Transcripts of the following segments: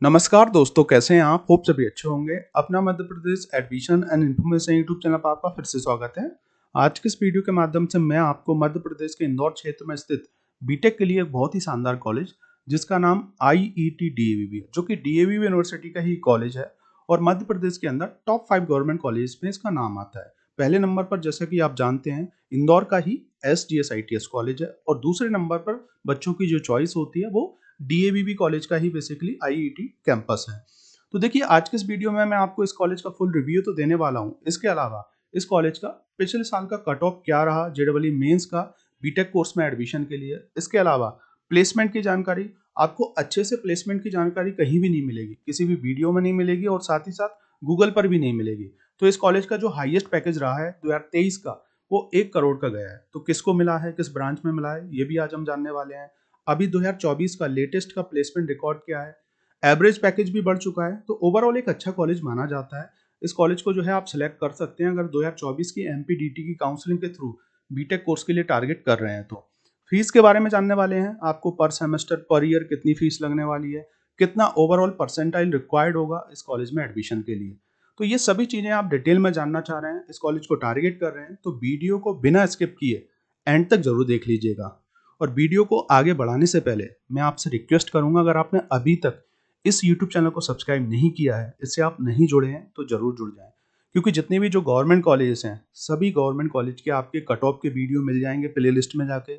नमस्कार दोस्तों, कैसे हैं आप? होप सभी अच्छे होंगे। अपना Madhya Pradesh admission and information YouTube channel पर आपका फिर से स्वागत है। आज के इस वीडियो के माध्यम से मैं आपको मध्य प्रदेश के इंदौर क्षेत्र में स्थित बीटेक के लिए एक बहुत ही शानदार कॉलेज जिसका नाम आईईटी डीएवीबी है, जो कि डीएवीबी यूनिवर्सिटी का ही कॉलेज है और मध्य प्रदेश के अंदर टॉप 5 गवर्नमेंट कॉलेज में इसका नाम आता है। पहले नंबर पर, जैसा कि आप जानते हैं, इंदौर का ही SGSITS कॉलेज है और दूसरे नंबर पर बच्चों की जो चॉइस होती है वो डीएवीबी कॉलेज का ही बेसिकली आईईटी कैंपस है। तो देखिए, आज के इस वीडियो में मैं आपको इस कॉलेज का फुल रिव्यू तो देने वाला हूँ। इसके अलावा इस कॉलेज का पिछले साल का कट ऑफ क्या रहा जेडबलई मेंस का बीटेक कोर्स में एडमिशन के लिए, इसके अलावा प्लेसमेंट की जानकारी, आपको अच्छे से प्लेसमेंट की जानकारी कहीं भी नहीं मिलेगी, किसी भी वीडियो में नहीं मिलेगी और साथ ही साथ गूगल पर भी नहीं मिलेगी। तो इस कॉलेज का जो हाईएस्ट पैकेज रहा है 2023 का, वो 1 करोड़ का गया है। तो किसको मिला है, किस ब्रांच में मिला है, ये भी आज हम जानने वाले हैं। अभी 2024 का लेटेस्ट का प्लेसमेंट रिकॉर्ड क्या है, एवरेज पैकेज भी बढ़ चुका है। तो ओवरऑल एक अच्छा कॉलेज माना जाता है। इस कॉलेज को जो है आप सिलेक्ट कर सकते हैं अगर 2024 की एमपीडीटी की काउंसलिंग के थ्रू बीटेक कोर्स के लिए टारगेट कर रहे हैं। तो फीस के बारे में जानने वाले हैं, आपको पर सेमेस्टर पर ईयर कितनी फीस लगने वाली है, कितना ओवरऑल परसेंटाइल रिक्वायर्ड होगा इस कॉलेज में एडमिशन के लिए। तो ये सभी चीजें आप डिटेल में जानना चाह रहे हैं, इस कॉलेज को टारगेट कर रहे हैं, तो वीडियो को बिना स्किप किए एंड तक जरूर देख लीजिएगा। और वीडियो को आगे बढ़ाने से पहले मैं आपसे रिक्वेस्ट करूंगा, अगर आपने अभी तक इस YouTube चैनल को सब्सक्राइब नहीं किया है, इससे आप नहीं जुड़े हैं, तो जरूर जुड़ जाएं। क्योंकि जितने भी जो गवर्नमेंट कॉलेजेस हैं, सभी गवर्नमेंट कॉलेज के आपके कट ऑफ के वीडियो मिल जाएंगे, प्ले लिस्ट में जाके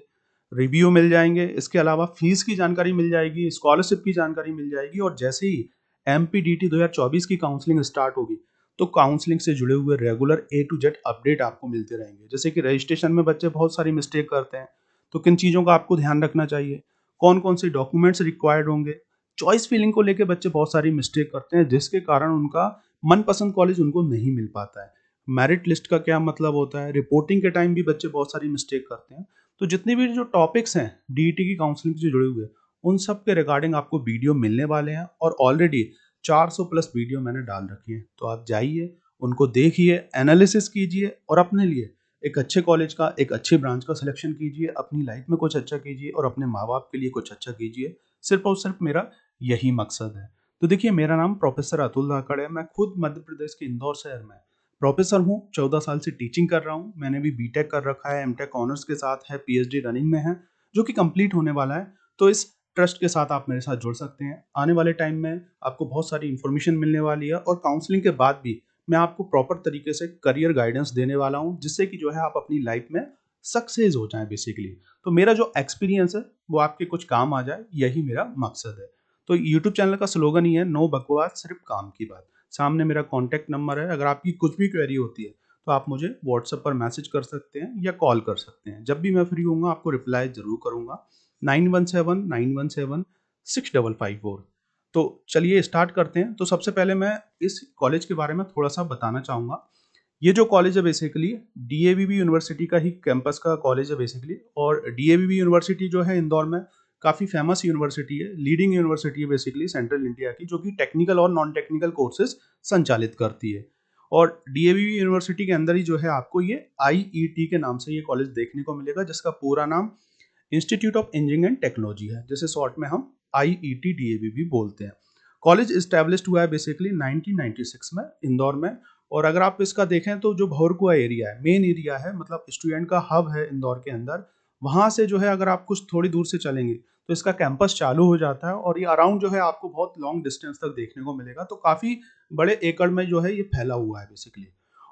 रिव्यू मिल जाएंगे, इसके अलावा फीस की जानकारी मिल जाएगी, स्कॉलरशिप की जानकारी मिल जाएगी। और जैसे ही MPDT 2024 की काउंसलिंग स्टार्ट होगी, तो काउंसलिंग से जुड़े हुए regular A to Z update आपको मिलते रहेंगे। जैसे कि रजिस्ट्रेशन में बच्चे बहुत सारी मिस्टेक करते हैं, तो किन चीज़ों का आपको ध्यान रखना चाहिए, कौन कौन से डॉक्यूमेंट्स रिक्वायर्ड होंगे। चॉइस फिलिंग को लेके बच्चे बहुत सारी मिस्टेक करते हैं, जिसके कारण उनका मनपसंद कॉलेज उनको नहीं मिल पाता है। मेरिट लिस्ट का क्या मतलब होता है, रिपोर्टिंग के टाइम भी बच्चे बहुत सारी मिस्टेक करते हैं। तो जितने भी जो टॉपिक्स हैं डीईटी की काउंसलिंग से जुड़े हुए, उन सब के रिगार्डिंग आपको वीडियो मिलने वाले हैं और ऑलरेडी 400 प्लस वीडियो मैंने डाल रखी है। तो आप जाइए, उनको देखिए, एनालिसिस कीजिए और अपने लिए एक अच्छे कॉलेज का, एक अच्छे ब्रांच का सिलेक्शन कीजिए, अपनी लाइफ में कुछ अच्छा कीजिए और अपने माँ बाप के लिए कुछ अच्छा कीजिए। सिर्फ और सिर्फ मेरा यही मकसद है। तो देखिए, मेरा नाम प्रोफेसर अतुल धाकड़ है। मैं खुद मध्य प्रदेश के इंदौर शहर में प्रोफेसर हूँ। 14 साल से टीचिंग कर रहा हूँ। मैंने भी बीटेक कर रखा है, एमटेक ऑनर्स के साथ है, पीएचडी रनिंग में है, जो कि कंप्लीट होने वाला है। तो इस ट्रस्ट के साथ आप मेरे साथ जुड़ सकते हैं। आने वाले टाइम में आपको बहुत सारी इंफॉर्मेशन मिलने वाली है और काउंसलिंग के बाद भी मैं आपको प्रॉपर तरीके से करियर गाइडेंस देने वाला हूँ, जिससे कि जो है आप अपनी लाइफ में सक्सेस हो जाएं बेसिकली। तो मेरा जो एक्सपीरियंस है वो आपके कुछ काम आ जाए, यही मेरा मकसद है। तो यूट्यूब चैनल का स्लोगन ही है, नो बकवास, सिर्फ काम की बात। सामने मेरा कॉन्टैक्ट नंबर है, अगर आपकी कुछ भी क्वेरी होती है तो आप मुझे व्हाट्सएप पर मैसेज कर सकते हैं या कॉल कर सकते हैं। जब भी मैं फ्री होऊंगा आपको रिप्लाई जरूर करूंगा। 9179176554। तो चलिए स्टार्ट करते हैं। तो सबसे पहले मैं इस कॉलेज के बारे में थोड़ा सा बताना चाहूँगा। ये जो कॉलेज है बेसिकली डीएवीबी यूनिवर्सिटी का ही कैंपस का कॉलेज है बेसिकली। और डीएवीबी यूनिवर्सिटी जो है इंदौर में काफ़ी फेमस यूनिवर्सिटी है, लीडिंग यूनिवर्सिटी है बेसिकली सेंट्रल इंडिया की, जो कि टेक्निकल और नॉन टेक्निकल कोर्सेज संचालित करती है। और डीएवीबी यूनिवर्सिटी के अंदर ही जो है आपको ये आईईटी के नाम से ये कॉलेज देखने को मिलेगा, जिसका पूरा नाम institute of engineering and technology है, जिसे शॉर्ट में हम आईईटी डीएवीबी बोलते हैं। कॉलेज इस्टेब्लिश्ड हुआ है बेसिकली 1996 में इंदौर में। और अगर आप इसका देखें तो जो भौरकुआ एरिया है, मेन एरिया है, मतलब स्टूडेंट का हब है इंदौर के अंदर। वहां से जो है अगर आप कुछ थोड़ी दूर से चलेंगे तो इसका कैंपस चालू हो जाता है और ये अराउंड जो है आपको बहुत लॉन्ग डिस्टेंस तक देखने को मिलेगा। तो काफी बड़े एकड़ में जो है ये फैला हुआ है बेसिकली।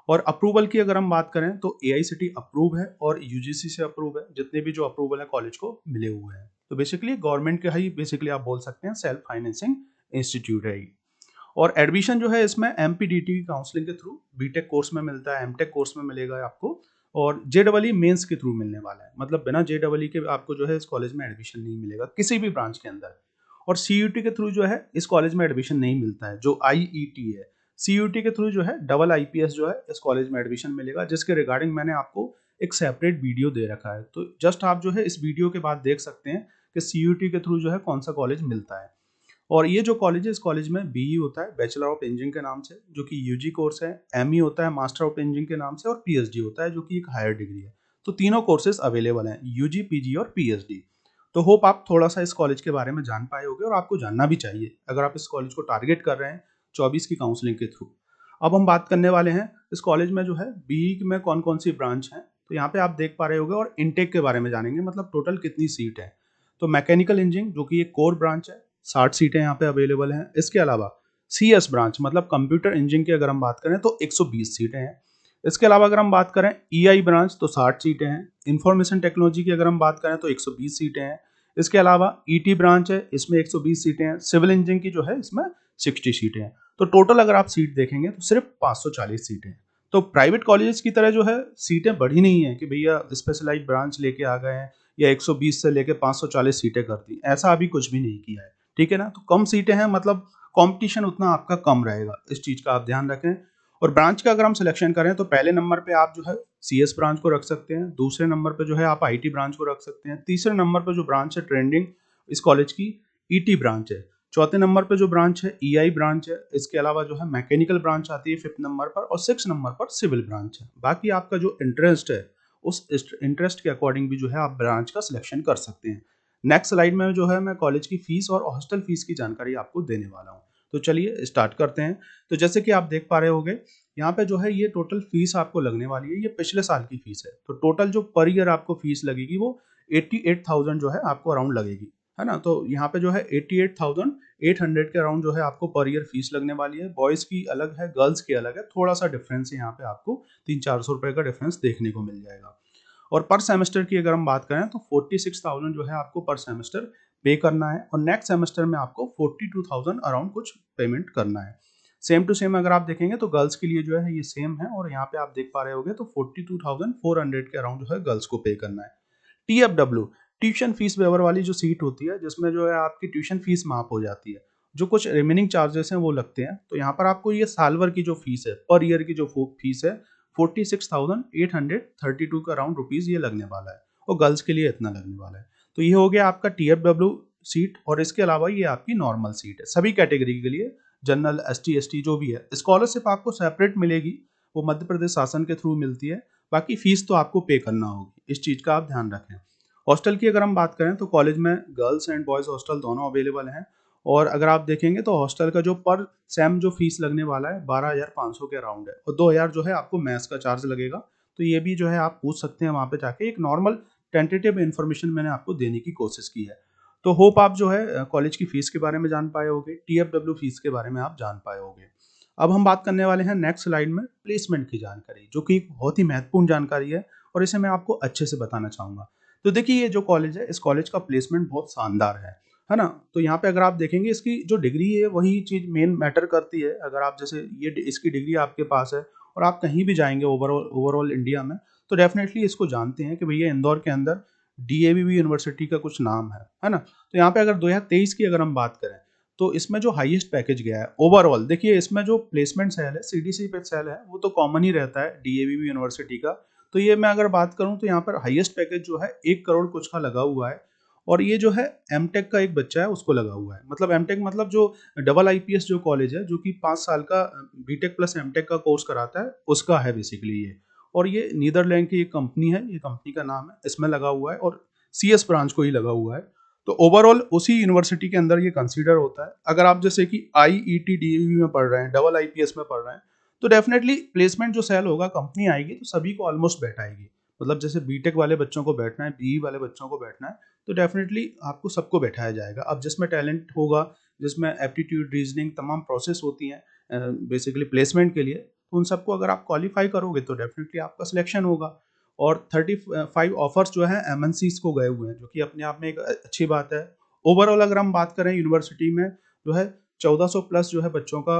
और अप्रूवल की अगर हम बात करें तो एआईसीटी अप्रूव है और यूजीसी से अप्रूव है। जितने भी जो अप्रूवल है कॉलेज को मिले हुए हैं, तो बेसिकली गवर्नमेंट का ही बेसिकली आप बोल सकते हैं सेल्फ फाइनेंसिंग इंस्टीट्यूट है। और एडमिशन जो है इसमें एमपीडीटी की काउंसलिंग के थ्रू बीटेक कोर्स में मिलता है, एमटेक कोर्स में मिलेगा आपको, और जेडबलई मेंस के थ्रू मिलने वाला है। मतलब बिना जेडबलई के आपको जो है इस कॉलेज में एडमिशन नहीं मिलेगा किसी भी ब्रांच के अंदर। और सीयूटी के थ्रू जो है इस कॉलेज में एडमिशन नहीं मिलता है, जो आईईटी है। सीयूटी के थ्रू जो है डबल आईपीएस जो है इस कॉलेज में एडमिशन मिलेगा, जिसके रिगार्डिंग मैंने आपको एक सेपरेट वीडियो दे रखा है। तो जस्ट आप जो है इस वीडियो के बाद देख सकते हैं कि सीयूटी के थ्रू जो है कौन सा कॉलेज मिलता है। और ये जो कॉलेज है, इस कॉलेज में बीई होता है, बैचलर ऑफ इंजीनियरिंग के नाम से, जो कि यूजी कोर्स है, एमई होता है मास्टर ऑफ इंजीनियरिंग के नाम से, और पीएचडी होता है जो कि एक हायर डिग्री है। तो तीनों कोर्सेज अवेलेबल हैं, यूजी, पीजी और पीएचडी। तो होप आप थोड़ा-सा इस कॉलेज के बारे में जान पाए होंगे और आपको जानना भी चाहिए, अगर आप इस कॉलेज को टारगेट कर रहे हैं 24 की काउंसलिंग के थ्रू। अब हम बात करने वाले हैं इस कॉलेज में जो है बीई में कौन-कौन सी ब्रांच हैं, तो यहाँ पे आप देख पा रहे होंगे और इनटेक के बारे में जानेंगे, मतलब टोटल कितनी सीट है। तो मैकेनिकल इंजीनियरिंग जो कि एक कोर ब्रांच है, 60 सीटें यहाँ पे अवेलेबल हैं। इसके अलावा सीएस ब्रांच मतलब कंप्यूटर इंजीनियरिंग की अगर हम बात करें तो 120 सीटें हैं। इसके अलावा अगर हम बात करें ईआई ब्रांच तो 60 सीटें हैं। इंफॉर्मेशन टेक्नोलॉजी की अगर हम बात करें तो 120 सीटें हैं। इसके अलावा ईटी ब्रांच है, इसमें 120 सीटें हैं। सिविल इंजीनियरिंग की जो है इसमें 60 सीटें हैं। तो टोटल अगर आप सीट देखेंगे तो सिर्फ 540 सीटें हैं। तो प्राइवेट कॉलेजेस की तरह जो है सीटें बढ़ी नहीं है कि भैया स्पेशलाइज्ड ब्रांच लेके आ गए हैं या 120 से लेके 540 सीटें कर दी, ऐसा अभी कुछ भी नहीं किया है। ठीक है ना, तो कम सीटें हैं मतलब कंपटीशन उतना आपका कम रहेगा, इस चीज का आप ध्यान रखें। और ब्रांच का अगर हम सिलेक्शन करें तो पहले नंबर पे आप जो है सीएस ब्रांच को रख सकते हैं, दूसरे नंबर पे जो है आप आईटी ब्रांच को रख सकते हैं, तीसरे नंबर पे जो ब्रांच है ट्रेंडिंग इस कॉलेज की ईटी ब्रांच है, चौथे नंबर पे जो ब्रांच है ईआई ब्रांच है। इसके अलावा जो है मैकेनिकल ब्रांच आती है 5th नंबर पर और 6th नंबर पर सिविल ब्रांच है। बाकी आपका जो इंटरेस्ट है उस इंटरेस्ट के अकॉर्डिंग भी जो है आप ब्रांच का सिलेक्शन कर सकते हैं। नेक्स्ट स्लाइड में जो है मैं कॉलेज की फीस और हॉस्टल फीस की जानकारी आपको देने वाला हूँ। तो चलिए स्टार्ट करते हैं। तो जैसे कि आप देख पा रहे होंगे यहाँ पे जो है ये टोटल फीस आपको लगने वाली है, ये पिछले साल की फीस है। तो टोटल जो पर ईयर आपको फीस लगेगी वो 88,000 जो है आपको अराउंड लगेगी, है ना। तो यहाँ पे जो है 88,800 के अराउंड जो है आपको पर ईयर फीस लगने वाली है। बॉयज़ की अलग है, गर्ल्स की अलग है, थोड़ा सा डिफरेंस है, यहाँ पे आपको 300-400 रुपए का डिफरेंस देखने को मिल जाएगा। और पर सेमेस्टर की अगर हम बात करें तो 46,000 जो है आपको पर सेमेस्टर पे करना है और नेक्स्ट सेमेस्टर में आपको 42,000 अराउंड कुछ पेमेंट करना है। सेम टू सेम अगर आप देखेंगे तो गर्ल्स के लिए जो है ये सेम है और यहाँ पे आप देख पा रहे होंगे तो 42,400 के अराउंड जो है गर्ल्स को पे करना है। टीएफडब्ल्यू ट्यूशन फीस वेवर वाली जो सीट होती है जिसमें जो है आपकी ट्यूशन फीस माफ हो जाती है, जो कुछ रिमेनिंग चार्जेस हैं वो लगते हैं। तो यहाँ पर आपको ये साल भर की जो फीस है, पर ईयर की जो फीस है 46,832 का अराउंड रुपीज ये लगने वाला है और गर्ल्स के लिए इतना लगने वाला है। तो ये हो गया आपका टीएफडब्ल्यू सीट और इसके अलावा ये आपकी नॉर्मल सीट है सभी कैटेगरी के लिए, जनरल एसटी एसटी जो भी है। स्कॉलरशिप आपको सेपरेट मिलेगी, वो मध्य प्रदेश शासन के थ्रू मिलती है, बाकी फीस तो आपको पे करना होगी, इस चीज का आप ध्यान रखें। हॉस्टल की अगर हम बात करें तो कॉलेज में गर्ल्स एंड बॉयज हॉस्टल दोनों अवेलेबल हैं और अगर आप देखेंगे तो हॉस्टल का जो पर सेम जो फीस लगने वाला है 12,500 के अराउंड है और 2,000 जो है आपको मैथ्स का चार्ज लगेगा। तो ये भी जो है आप पूछ सकते हैं वहाँ पे जाके, एक नॉर्मल टेंटेटिव इन्फॉर्मेशन मैंने आपको देने की कोशिश की है। तो होप आप जो है कॉलेज की फीस के बारे में जान पाए होंगे, टीएफडब्ल्यू फीस के बारे में आप जान पाए होंगे। अब हम बात करने वाले हैं नेक्स्ट स्लाइड में प्लेसमेंट की जानकारी, जो कि एक बहुत ही महत्वपूर्ण जानकारी है और इसे मैं आपको अच्छे से बताना चाहूंगा। तो देखिए ये जो कॉलेज है, इस कॉलेज का प्लेसमेंट बहुत शानदार है ना। तो यहाँ पे अगर आप देखेंगे इसकी जो डिग्री है वही चीज मेन मैटर करती है। अगर आप जैसे ये इसकी डिग्री आपके पास है और आप कहीं भी जाएंगे ओवरऑल इंडिया में तो डेफिनेटली इसको जानते हैं कि भैया इंदौर के अंदर डीएवीवी यूनिवर्सिटी का कुछ नाम है ना। तो यहाँ पे अगर 2023 की अगर हम बात करें तो इसमें जो हाईएस्ट पैकेज गया है ओवरऑल, देखिए इसमें जो प्लेसमेंट सेल है सीडीसी पे सेल है वो तो कॉमन ही रहता है डीएवीवी यूनिवर्सिटी का। तो ये मैं अगर बात करूं तो यहाँ पर हाईएस्ट पैकेज जो है 1 करोड़ कुछ का लगा हुआ है और ये जो है एमटेक का एक बच्चा है उसको लगा हुआ है। मतलब एमटेक मतलब जो डबल आईपीएस जो कॉलेज है जो कि 5 साल का बीटेक प्लस एमटेक का कोर्स कराता है उसका है बेसिकली ये। और ये नीदरलैंड की एक कंपनी है, ये कंपनी का नाम है, इसमें लगा हुआ है और सीएस ब्रांच को ही लगा हुआ है। तो ओवरऑल उसी यूनिवर्सिटी के अंदर ये कंसीडर होता है। अगर आप जैसे कि आईईटी डीईवी में पढ़ रहे हैं, डबल आईपीएस में पढ़ रहे हैं, तो डेफिनेटली प्लेसमेंट जो सेल होगा कंपनी आएगी तो सभी को ऑलमोस्ट बैठाएगी। मतलब जैसे बीटेक वाले बच्चों को बैठना है, बीई वाले बच्चों को बैठना है, तो डेफिनेटली आपको सबको बैठाया जाएगा। अब जिसमें टैलेंट होगा, जिसमें एप्टीट्यूड रीजनिंग तमाम प्रोसेस होती हैं बेसिकली प्लेसमेंट के लिए, तो उन सबको अगर आप क्वालिफाई करोगे तो डेफिनेटली आपका सिलेक्शन होगा। और 35 ऑफर्स जो है एमएनसीज को गए हुए हैं, जो कि अपने आप में एक अच्छी बात है। ओवरऑल अगर हम बात करें यूनिवर्सिटी में जो है 1400 प्लस जो है बच्चों का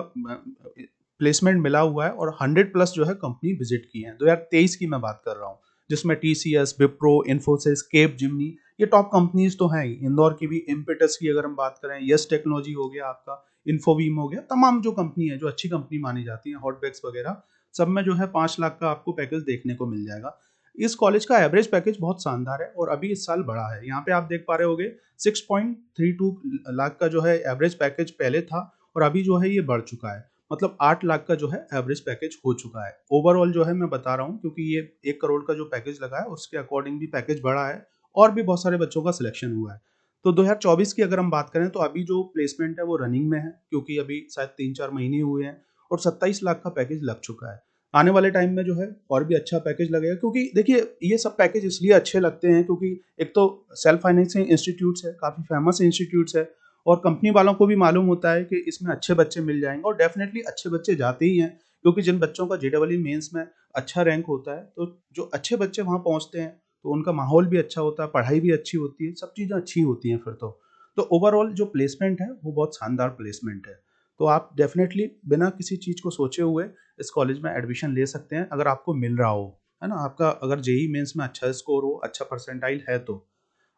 प्लेसमेंट मिला हुआ है और 100 प्लस जो है कंपनी विजिट की है। 2023 की मैं बात कर रहा हूँ, जिसमें टीसीएस, विप्रो, इन्फोसिस, केप जिमनी, ये टॉप कंपनीज तो हैं ही। इंदौर की भी इम्पेटस की अगर हम बात करें, यस टेक्नोलॉजी हो गया आपका, इन्फोवीम हो गया, तमाम जो कंपनी है जो अच्छी कंपनी मानी जाती है, हॉटबैक्स वगैरह, सब में जो है 5 लाख का आपको पैकेज देखने को मिल जाएगा। इस कॉलेज का एवरेज पैकेज बहुत शानदार है और अभी इस साल बढ़ा है। यहाँ पे आप देख पा रहे होगे 6.32 लाख का जो है एवरेज पैकेज पहले था और अभी जो है ये बढ़ चुका है। मतलब 8 लाख का जो है एवरेज पैकेज हो चुका है। ओवरऑल जो है मैं बता रहा हूँ क्योंकि ये 1 करोड़ का जो पैकेज लगा है उसके अकॉर्डिंग भी पैकेज बढ़ा है और भी बहुत सारे बच्चों का सिलेक्शन हुआ है। तो 2024 की अगर हम बात करें तो अभी जो प्लेसमेंट है वो रनिंग में है, क्योंकि अभी शायद 3-4 महीने हुए हैं और 27 लाख का पैकेज लग चुका है। आने वाले टाइम में जो है और भी अच्छा पैकेज लगेगा, क्योंकि देखिए ये सब पैकेज इसलिए अच्छे लगते हैं क्योंकि एक तो सेल्फ फाइनेंसिंग इंस्टीट्यूट्स है, काफ़ी फेमस इंस्टीट्यूट्स है, और कंपनी वालों को भी मालूम होता है कि इसमें अच्छे बच्चे मिल जाएंगे, और डेफिनेटली अच्छे बच्चे जाते ही हैं, क्योंकि जिन बच्चों का जेईई मेंस में अच्छा रैंक होता है तो जो अच्छे बच्चे वहाँ पहुँचते हैं तो उनका माहौल भी अच्छा होता है, पढ़ाई भी अच्छी होती है, सब चीज़ें अच्छी होती हैं फिर तो ओवरऑल जो प्लेसमेंट है वो बहुत शानदार प्लेसमेंट है। तो आप डेफिनेटली बिना किसी चीज़ को सोचे हुए इस कॉलेज में एडमिशन ले सकते हैं, अगर आपको मिल रहा हो, है ना? आपका अगर जेईई मेंस में अच्छा स्कोर हो, अच्छा परसेंटाइल है तो।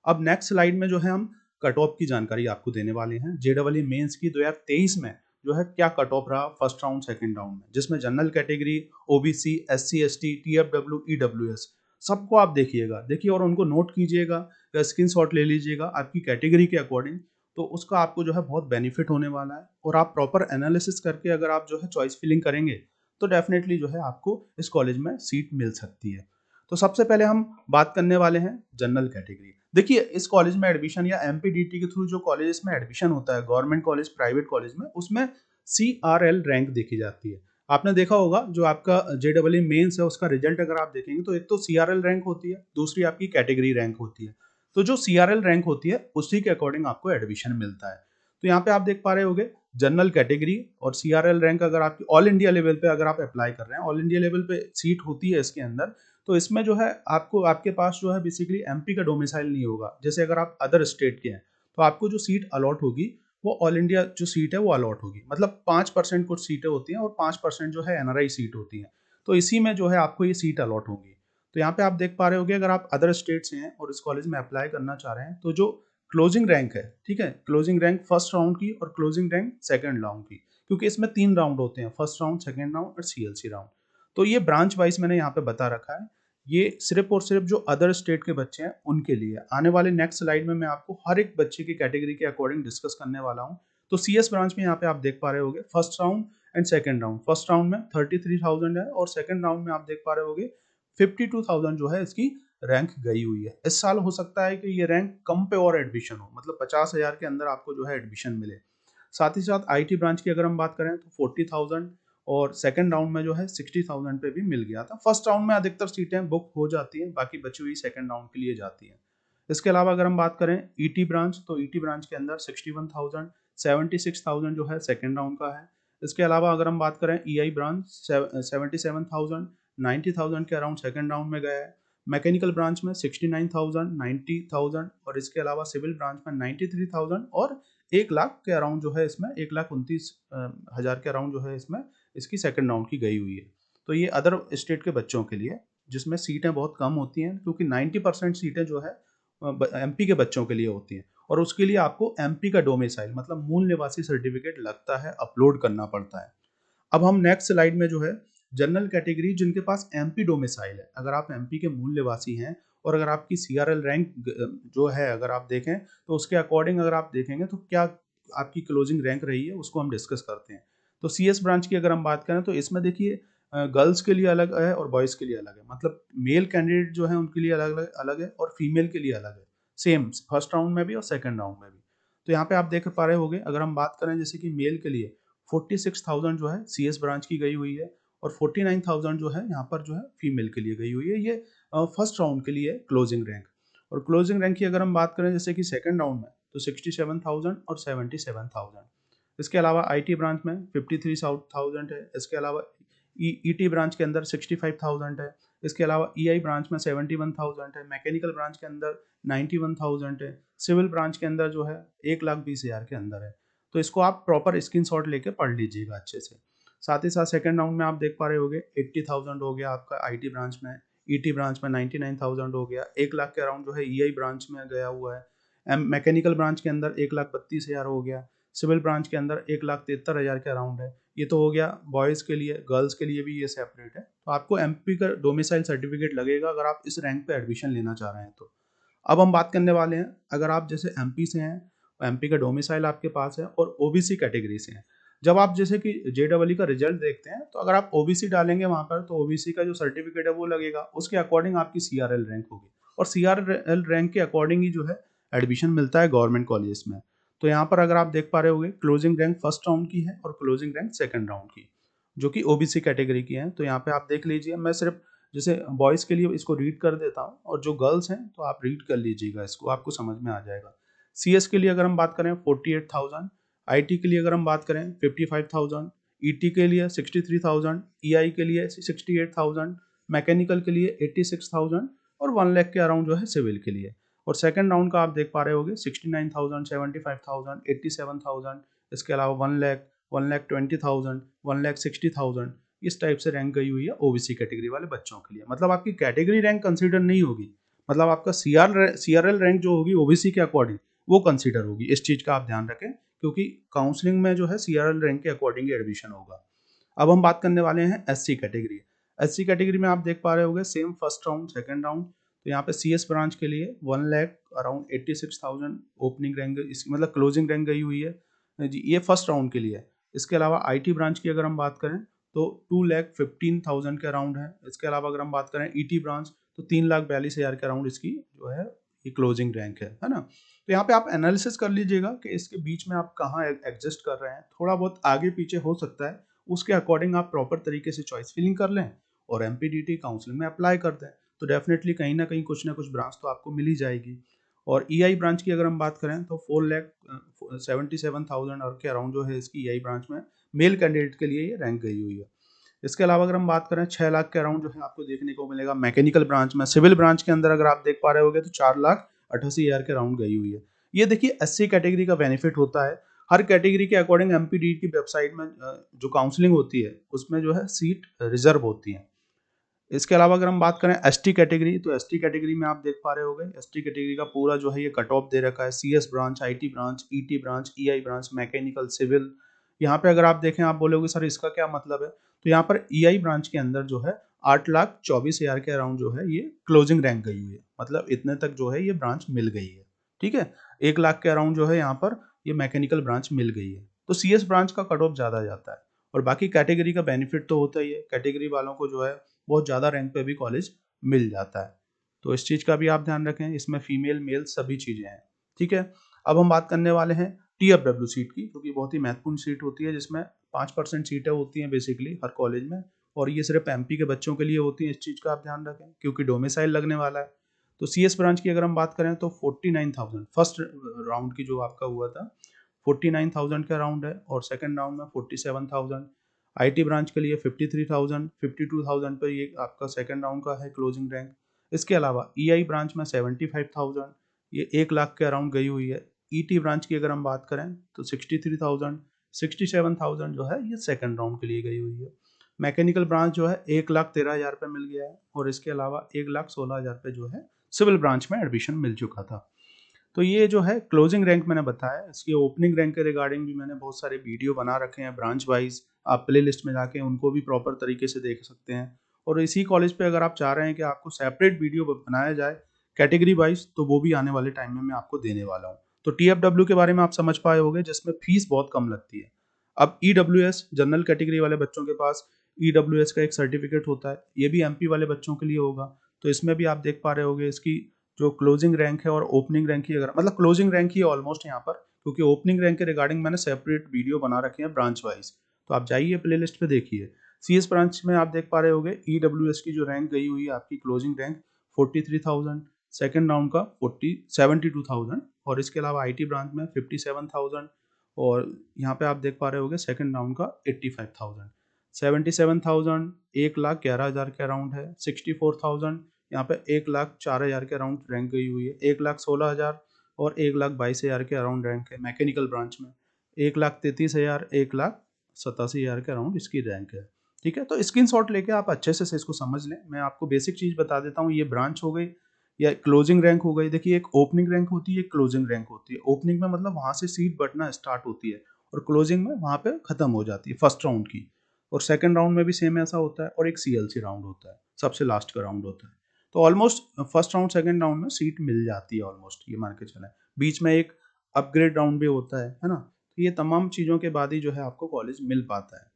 अब नेक्स्ट स्लाइड में जो है हम कट ऑफ की जानकारी आपको देने वाले हैं। जेईई मेंस की 2023 में जो है क्या कट ऑफ रहा फर्स्ट राउंड, सेकंड राउंड में, जिसमें general category, OBC, SC, ST, TFW, EWS सबको आप देखिए और उनको नोट कीजिएगा या स्क्रीनशॉट ले लीजिएगा आपकी कैटेगरी के अकॉर्डिंग। तो उसका आपको जो है बहुत बेनिफिट होने वाला है, और आप प्रॉपर एनालिसिस करके अगर आप जो है चॉइस फिलिंग करेंगे तो डेफिनेटली जो है आपको इस कॉलेज में सीट मिल सकती है। तो सबसे पहले हम बात करने वाले हैं जनरल कैटेगरी। देखिए इस कॉलेज में एडमिशन या एमपीडीटी के थ्रू जो कॉलेज में एडमिशन होता है, गवर्नमेंट कॉलेज, प्राइवेट कॉलेज में, उसमें सीआरएल रैंक देखी जाती है। आपने देखा होगा जो आपका जेईई मेंस है उसका रिजल्ट अगर आप देखेंगे तो एक तो सीआरएल रैंक होती है, दूसरी आपकी कैटेगरी रैंक होती है। तो जो सीआरएल रैंक होती है उसी के अकॉर्डिंग आपको एडमिशन मिलता है। तो यहाँ पे आप देख पा रहे होगे जनरल कैटेगरी और सीआरएल रैंक अगर आपकी ऑल इंडिया लेवल पे अगर आप अप्लाई कर रहे हैं, ऑल इंडिया लेवल पे सीट होती है इसके अंदर, तो इसमें जो है आपको आपके पास जो है बेसिकली एमपी का डोमिसाइल नहीं होगा। जैसे अगर आप अदर स्टेट के हैं तो आपको जो सीट अलॉट होगी वो ऑल इंडिया जो सीट है वो अलॉट होगी, मतलब 5% कुछ सीटें होती हैं और 5% जो है एनआरआई सीट होती है। तो इसी में जो है आपको ये सीट अलॉट होगी। तो यहाँ पे आप देख पा रहे होगे अगर आप अदर स्टेट से हैं और इस कॉलेज में अप्लाई करना चाह रहे हैं तो जो क्लोजिंग रैंक है, ठीक है, क्लोजिंग रैंक फर्स्ट राउंड की और क्लोजिंग रैंक सेकंड राउंड की, क्योंकि इसमें 3 राउंड होते हैं, फर्स्ट राउंड, सेकंड राउंड और सीएलसी राउंड। तो ये ब्रांच वाइज मैंने यहाँ पे बता रखा है। ये सिर्फ और सिर्फ जो अदर स्टेट के बच्चे हैं उनके लिए। आने वाले नेक्स्ट स्लाइड में मैं आपको हर एक बच्चे की कैटेगरी के अकॉर्डिंग डिस्कस करने वाला हूँ। तो सीएस ब्रांच में यहाँ पे आप देख पा रहे होगे first round and second round. First round में 33,000 है और सेकंड राउंड में आप देख पा रहे होगे 52,000 जो है इसकी रैंक गई हुई है। इस साल हो सकता है कि ये रैंक कम पे और एडमिशन हो, मतलब 50,000 के अंदर आपको जो है एडमिशन मिले। साथ ही साथ आईटी ब्रांच की अगर हम बात करें तो 40,000 और सेकंड राउंड में जो है 60,000 पे भी मिल गया था। फर्स्ट राउंड में अधिकतर सीटें बुक हो जाती हैं, बाकी बची हुई सेकंड राउंड के लिए जाती हैं। इसके अलावा अगर हम बात करें ईटी ब्रांच, तो ईटी ब्रांच के अंदर 61,000, 76,000 जो है सेकंड राउंड का है। इसके अलावा अगर हम बात करें ईआई ब्रांच 77,000, 90,000 के अराउंड सेकंड राउंड में गया है। मैकेनिकल ब्रांच में 69,000, 90,000 और इसके अलावा सिविल ब्रांच में 93,000 और 1 लाख के अराउंड जो है इसमें 1,29,000 के अराउंड जो है इसमें इसकी सेकंड राउंड की गई हुई है। तो ये अदर स्टेट के बच्चों के लिए जिसमें सीटें बहुत कम होती हैं, क्योंकि 90% सीटें जो है एमपी के बच्चों के लिए होती हैं, और उसके लिए आपको एमपी का डोमिसाइल मतलब मूल निवासी सर्टिफिकेट लगता है, अपलोड करना पड़ता है। अब हम नेक्स्ट स्लाइड में जो है जनरल कैटेगरी जिनके पास एमपी डोमिसाइल है, अगर आप एमपी के मूल निवासी हैं और अगर आपकी सीआरएल रैंक जो है अगर आप देखें तो उसके अकॉर्डिंग अगर आप देखेंगे तो क्या आपकी क्लोजिंग रैंक रही है उसको हम डिस्कस करते हैं। तो सीएस ब्रांच की अगर हम बात करें तो इसमें देखिए गर्ल्स के लिए अलग है और बॉयज़ के लिए अलग है, मतलब मेल कैंडिडेट जो है उनके लिए अलग अलग है और फीमेल के लिए अलग है, सेम फर्स्ट राउंड में भी और सेकंड राउंड में भी। तो यहाँ पे आप देख पा रहे होंगे अगर हम बात करें जैसे कि मेल के लिए 46,000 जो है सीएस ब्रांच की गई हुई है और 49,000 जो है यहाँ पर जो है फीमेल के लिए गई हुई है। ये फर्स्ट राउंड के लिए क्लोजिंग रैंक। और क्लोजिंग रैंक की अगर हम बात करें जैसे कि सेकंड राउंड में तो 67,000 और 77,000। इसके अलावा आईटी ब्रांच में 53,000 है। इसके अलावा ईटी ब्रांच के अंदर 65,000 है। इसके अलावा ईआई ब्रांच में 71,000 है। मैकेनिकल ब्रांच के अंदर 91,000 है। सिविल ब्रांच के अंदर जो है 1,20,000 के अंदर है। तो इसको आप प्रॉपर स्क्रीनशॉट लेके पढ़ लीजिएगा अच्छे से। साथ ही साथ सेकंड राउंड में आप देख पा रहे होगे 80,000 हो गया आपका आईटी ब्रांच में, ईटी ब्रांच में 99,000 हो गया, 1 लाख के अराउंड जो है ईआई ब्रांच में गया हुआ है। मैकेनिकल ब्रांच के अंदर 1,32,000 हो गया, सिविल ब्रांच के अंदर 1,73,000 के अराउंड है। ये तो हो गया बॉयज़ के लिए, गर्ल्स के लिए भी ये सेपरेट है। तो आपको एमपी का डोमिसाइल सर्टिफिकेट लगेगा अगर आप इस रैंक पे एडमिशन लेना चाह रहे हैं तो। अब हम बात करने वाले हैं अगर आप जैसे एमपी से हैं, एमपी का डोमिसाइल आपके पास है और ओबीसी कैटेगरी से हैं। जब आप जैसे कि जेईई का रिजल्ट देखते हैं तो अगर आप ओबीसी डालेंगे वहाँ पर तो ओबीसी का जो सर्टिफिकेट है वो लगेगा, उसके अकॉर्डिंग आपकी सीआरएल रैंक होगी। और CRL रैंक के अकॉर्डिंग ही जो है एडमिशन मिलता है गवर्नमेंट कॉलेज में। तो यहाँ पर अगर आप देख पा रहे होगे क्लोजिंग रैंक फर्स्ट राउंड की है और क्लोजिंग रैंक सेकंड राउंड की, जो कि ओबीसी कैटेगरी की है। तो यहाँ पे आप देख लीजिए, मैं सिर्फ जैसे बॉयज़ के लिए इसको रीड कर देता हूँ और जो गर्ल्स हैं तो आप रीड कर लीजिएगा, इसको आपको समझ में आ जाएगा। CS के लिए अगर हम बात करें 48,000, IT के लिए अगर हम बात करें 55,000, ET के लिए 63,000, EI के लिए 68,000, मैकेनिकल के लिए 86,000 और 1 लाख के अराउंड जो है सिविल के लिए। और सेकंड राउंड का आप देख पा रहे होगे 69,000, 75,000, 87,000, इसके अलावा 1 लाख, 1,20,000, 1,60,000, इस टाइप से रैंक गई हुई है ओबीसी कैटेगरी वाले बच्चों के लिए। मतलब आपकी कैटेगरी रैंक कंसीडर नहीं होगी, मतलब आपका CRL रैंक जो होगी ओबीसी के अकॉर्डिंग वो कंसीडर होगी। इस चीज़ का आप ध्यान रखें, क्योंकि काउंसलिंग में जो है CRL रैंक के अकॉर्डिंग एडमिशन होगा। अब हम बात करने वाले हैं SC कैटेगरी। SC कैटेगरी में आप देख पा रहे होगे same first round second round. तो यहाँ पे CS ब्रांच के लिए 1 लाख अराउंड 86,000 ओपनिंग रैंक, इसकी मतलब क्लोजिंग रैंक गई हुई है जी, ये फर्स्ट राउंड के लिए है। इसके अलावा IT ब्रांच की अगर हम बात करें तो 2,15,000 के अराउंड है। इसके अलावा अगर हम बात करें ET ब्रांच तो 3,42,000 के अराउंड इसकी जो है ये क्लोजिंग रैंक है ना। तो यहाँ पे आप एनालिसिस कर लीजिएगा कि इसके बीच में आप कहाँ एडजस्ट कर रहे हैं, थोड़ा बहुत आगे पीछे हो सकता है, उसके अकॉर्डिंग आप प्रॉपर तरीके से चॉइस फिलिंग कर लें और MPDT काउंसलिंग में अप्लाई कर दें, तो डेफिनेटली कहीं ना कुछ ब्रांच तो आपको मिल ही जाएगी। और EI ब्रांच की अगर हम बात करें तो 4,77,000 और के अराउंड जो है इसकी EI ब्रांच में मेल कैंडिडेट के लिए ये रैंक गई हुई है। इसके अलावा अगर हम बात करें 6 लाख के अराउंड जो है आपको देखने को मिलेगा मैकेनिकल ब्रांच में। सिविल ब्रांच के अंदर अगर आप देख पा रहे होगे तो 4,88,000 के अराउंड गई हुई है। ये देखिए SC कैटेगरी का बेनिफिट होता है, हर कैटेगरी के अकॉर्डिंग MPDT की वेबसाइट में जो काउंसलिंग होती है उसमें जो है सीट रिजर्व होती है। इसके अलावा अगर हम बात करें ST कैटेगरी, तो ST कैटेगरी में आप देख पा रहे होगे ST कैटेगरी का पूरा जो है ये कट ऑफ दे रखा है। CS branch, IT branch, ET branch, EI branch, mechanical, civil. यहाँ पे अगर आप देखें, आप बोलोगे सर इसका क्या मतलब है, तो यहाँ पर EI ब्रांच के अंदर जो है 8,24,000 के अराउंड जो है ये क्लोजिंग रैंक गई हुई है, मतलब इतने तक जो है ये ब्रांच मिल गई है। ठीक है, 1 लाख के अराउंड जो है यहाँ पर ये मैकेनिकल ब्रांच मिल गई है। तो CS ब्रांच का कट ऑफ ज़्यादा जाता है। और बाकी कैटेगरी का बेनिफिट तो होता ही है, कैटेगरी वालों को जो है बहुत ज़्यादा रैंक पे भी कॉलेज मिल जाता है। तो इस चीज़ का भी आप ध्यान रखें, इसमें फीमेल मेल सभी चीज़ें हैं। ठीक है, अब हम बात करने वाले हैं TFW सीट की, जो कि बहुत ही महत्वपूर्ण सीट होती है, जिसमें 5% सीटें होती हैं बेसिकली हर कॉलेज में, और ये सिर्फ MP के बच्चों के लिए होती हैं। इस चीज़ का आप ध्यान रखें क्योंकि डोमिसाइल लगने वाला है। तो CS ब्रांच की अगर हम बात करें तो 49,000 फर्स्ट राउंड की जो आपका हुआ था 49,000 के अराउंड है, और सेकंड राउंड में 47,000। IT ब्रांच के लिए 53,000, 52,000 पर ये आपका सेकंड राउंड का है क्लोजिंग रैंक। इसके अलावा EI ब्रांच में 75,000, ये 1 लाख के अराउंड गई हुई है। ET ब्रांच की अगर हम बात करें तो 63,000, 67,000 जो है ये सेकंड राउंड के लिए गई हुई है। मैकेनिकल ब्रांच जो है 1,13,000 पे मिल गया है, और इसके अलावा 1,16,000 पे जो है सिविल ब्रांच में एडमिशन मिल चुका था। तो ये जो है क्लोजिंग रैंक मैंने बताया, इसकी ओपनिंग रैंक के रिगार्डिंग भी मैंने बहुत सारे वीडियो बना रखे हैं ब्रांच वाइज, आप प्ले लिस्ट में जाके उनको भी प्रॉपर तरीके से देख सकते हैं। और इसी कॉलेज पे अगर आप चाह रहे हैं कि आपको सेपरेट वीडियो बनाया जाए कैटेगरी वाइज, तो वो भी आने वाले टाइम में मैं आपको देने वाला हूँ। तो TFW के बारे में आप समझ पाए होंगे, जिसमें फीस बहुत कम लगती है। अब EWS जनरल कैटेगरी वाले बच्चों के पास EWS का एक सर्टिफिकेट होता है, ये भी MP वाले बच्चों के लिए होगा। तो इसमें भी आप देख पा रहे होंगे इसकी जो क्लोजिंग रैंक है और ओपनिंग रैंक की, अगर मतलब क्लोजिंग रैंक ही ऑलमोस्ट यहाँ पर, क्योंकि ओपनिंग रैंक के रिगार्डिंग मैंने सेपरेट वीडियो बना रखे हैं ब्रांच वाइज, तो आप जाइए प्लेलिस्ट पे देखिए। CS ब्रांच में आप देख पा रहे होंगे EWS की जो रैंक गई हुई है आपकी क्लोजिंग रैंक 43,000, सेकंड राउंड का 72,000, और इसके अलावा IT ब्रांच में 57,000, और यहाँ पे आप देख पा रहे होंगे सेकंड राउंड का 85,000, 77,000 1,11,000 के अराउंड है, 64,000 यहाँ पे 1,04,000 के अराउंड रैंक गई हुई है, 1,16,000 और 1,22,000 के अराउंड रैंक है मैकेनिकल ब्रांच में, 1,33,000 1,87,000 के अराउंड इसकी रैंक है। ठीक है, तो स्क्रीनशॉट लेके आप अच्छे से इसको समझ लें। मैं आपको बेसिक चीज़ बता देता हूँ, ये ब्रांच हो गई या क्लोजिंग रैंक हो गई। देखिए, एक ओपनिंग रैंक होती है, एक क्लोजिंग रैंक होती है। ओपनिंग में मतलब वहाँ से सीट बढ़ना स्टार्ट होती है, और क्लोजिंग में वहाँ पे खत्म हो जाती है फर्स्ट राउंड की। और सेकंड राउंड में भी सेम ऐसा होता है, और एक CLC राउंड होता है, सबसे लास्ट का राउंड होता है। तो almost first round second round में सीट मिल जाती है ऑलमोस्ट, ये मान के चलें। बीच में एक अपग्रेड राउंड भी होता है ना। तो ये तमाम चीज़ों के बाद ही जो है आपको कॉलेज मिल पाता है।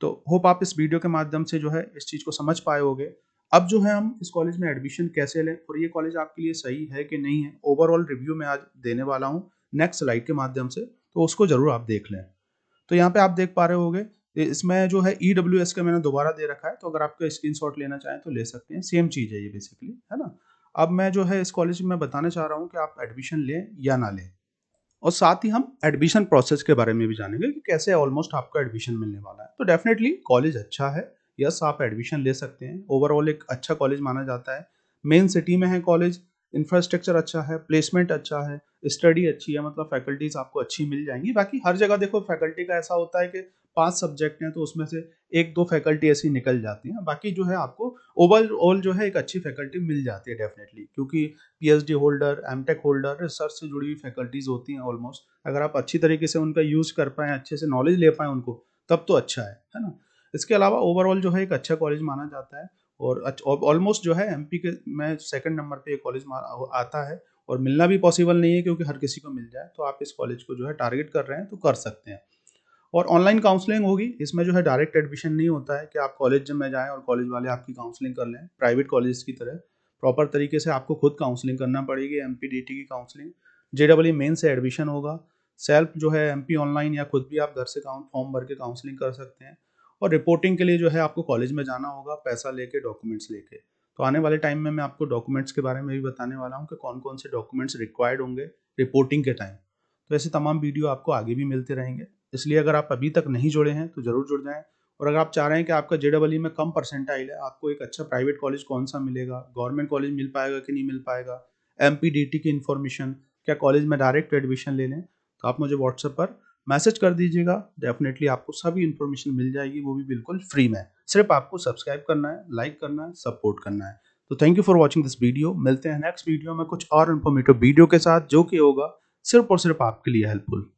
तो होप आप इस वीडियो के माध्यम से जो है इस चीज़ को समझ पाए होगे। अब जो है हम इस कॉलेज में एडमिशन कैसे लें और ये कॉलेज आपके लिए सही है कि नहीं है, ओवरऑल रिव्यू मैं आज देने वाला हूँ नेक्स्ट स्लाइड के माध्यम से, तो उसको ज़रूर आप देख लें। तो यहाँ पे आप देख पा रहे होंगे इसमें जो है EWS का मैंने दोबारा दे रखा है, तो अगर आपका स्क्रीनशॉट लेना चाहें तो ले सकते हैं, सेम चीज़ है ये बेसिकली, है ना। अब मैं जो है इस कॉलेज में बताना चाह रहा हूँ कि आप एडमिशन लें या ना लें, और साथ ही हम एडमिशन प्रोसेस के बारे में भी जानेंगे कि कैसे ऑलमोस्ट आपका एडमिशन मिलने वाला है। तो डेफिनेटली कॉलेज अच्छा है, यस आप एडमिशन ले सकते हैं, ओवरऑल एक अच्छा कॉलेज माना जाता है, मेन सिटी में है कॉलेज, इंफ्रास्ट्रक्चर अच्छा है, प्लेसमेंट अच्छा है, स्टडी अच्छी है, मतलब फैकल्टीज आपको अच्छी मिल जाएंगी। बाकी हर जगह देखो फैकल्टी का ऐसा होता है कि 5 सब्जेक्ट हैं तो उसमें से 1-2 फैकल्टी ऐसी निकल जाती हैं, बाकी जो है आपको ओवरऑल जो है एक अच्छी फैकल्टी मिल जाती है डेफिनेटली, क्योंकि PhD holder, MTech holder, research से जुड़ी हुई फैकल्टीज होती हैं ऑलमोस्ट। अगर आप अच्छी तरीके से उनका यूज कर पाएँ, अच्छे से नॉलेज ले पाएँ उनको, तब तो अच्छा है ना। इसके अलावा ओवरऑल जो है एक अच्छा कॉलेज माना जाता है, और ऑलमोस्ट जो है एमपी के में सेकंड नंबर पे ये कॉलेज आता है, और मिलना भी पॉसिबल नहीं है क्योंकि हर किसी को मिल जाए। तो आप इस कॉलेज को जो है टारगेट कर रहे हैं तो कर सकते हैं। और ऑनलाइन काउंसलिंग होगी, इसमें जो है डायरेक्ट एडमिशन नहीं होता है कि आप कॉलेज में जाएँ और कॉलेज वाले आपकी काउंसलिंग कर लें, प्राइवेट कॉलेज की तरह प्रॉपर तरीके से आपको खुद काउंसलिंग करना पड़ेगी, एमपीडीटी की काउंसलिंग, जेईई मेन से एडमिशन होगा, सेल्फ जो है एमपी ऑनलाइन या खुद भी आप घर से फॉर्म भर के काउंसलिंग कर सकते हैं, और रिपोर्टिंग के लिए जो है आपको कॉलेज में जाना होगा पैसा लेके, डॉक्यूमेंट्स लेके। तो आने वाले टाइम में मैं आपको डॉक्यूमेंट्स के बारे में भी बताने वाला हूँ कि कौन कौन से डॉक्यूमेंट्स रिक्वायर्ड होंगे रिपोर्टिंग के टाइम। तो ऐसे तमाम वीडियो आपको आगे भी मिलते रहेंगे, इसलिए अगर आप अभी तक नहीं जुड़े हैं तो ज़रूर जुड़ जाएं। और अगर आप चाह रहे हैं कि आपका जेईई में कम परसेंटाइल है, आपको एक अच्छा प्राइवेट कॉलेज कौन सा मिलेगा, गवर्नमेंट कॉलेज मिल पाएगा कि नहीं मिल पाएगा, एमपीडीटी की इन्फॉर्मेशन, क्या कॉलेज में डायरेक्ट एडमिशन ले लें, तो आप मुझे व्हाट्सएप पर मैसेज कर दीजिएगा। डेफिनेटली आपको सभी इन्फॉर्मेशन मिल जाएगी, वो भी बिल्कुल फ्री में। सिर्फ आपको सब्सक्राइब करना है, लाइक करना है, सपोर्ट करना है। तो thank you for watching this video. मिलते हैं नेक्स्ट वीडियो में कुछ और इन्फॉर्मेटिव वीडियो के साथ, जो कि होगा सिर्फ और सिर्फ आपके लिए हेल्पफुल।